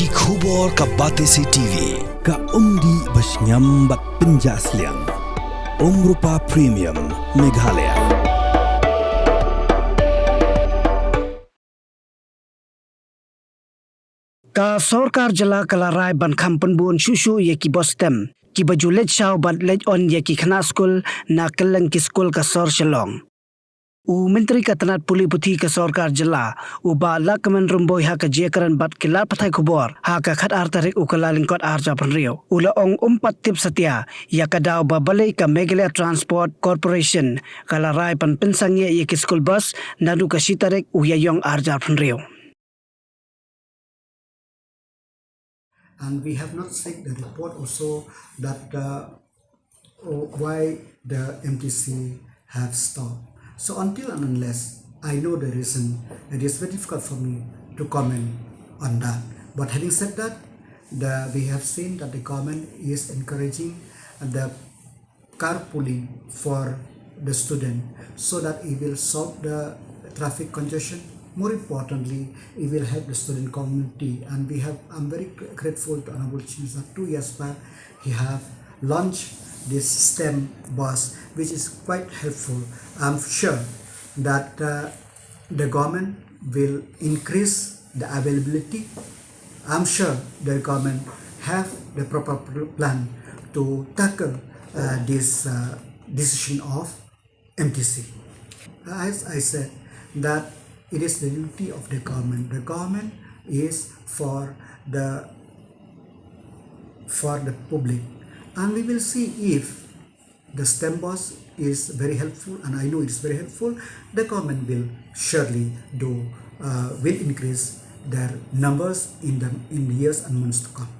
Yaki khubor ka Batesi TV. Ka umdi basnyam bat penjaslian. Rupa Premium Meghalaya. Ka Sorkar Jala Kalarai Ban Kampan Bun Shushu Yeki Bostem Ki Baju Let Shao Bat Let On Yeki Khana School Na Kelang Ki School Ka Sor Shalong U Menteri Katanat Puli Puthi Ka Sorkar Jala U Ba La Kaman Rumboy Ha Ka Jekaran Bat Kilat Pathai Khubor Ha Ka Khat Ar Tarik U Kalaling Kot Ar Japan Rio U La Ong Umpat Tip Satya Ya Ka Daw Ba Balai Ka Meghalaya Transport Corporation Kalarai Pan Pensangye Yeki School Bus Nadu Ka Shitarik U Yayong Ar Japan Rio. And we have not seen the report also that why the MTC have stopped. So until and unless I know the reason, it is very difficult for me to comment on that. But having said that, we have seen that the government is encouraging the carpooling for the student so that it will solve the traffic congestion. More importantly, it will help the student community, and I'm very grateful to Honorable Chief Minister. 2 years back, he have launched this STEM bus, which is quite helpful. I'm sure that the government will increase the availability. I'm sure the government have the proper plan to tackle this decision of MTC. As I said, that it is the duty of the government. The government is for the public, and we will see if the STEM bus is very helpful, and I know it is very helpful. The government will surely will increase their numbers in the years and months to come.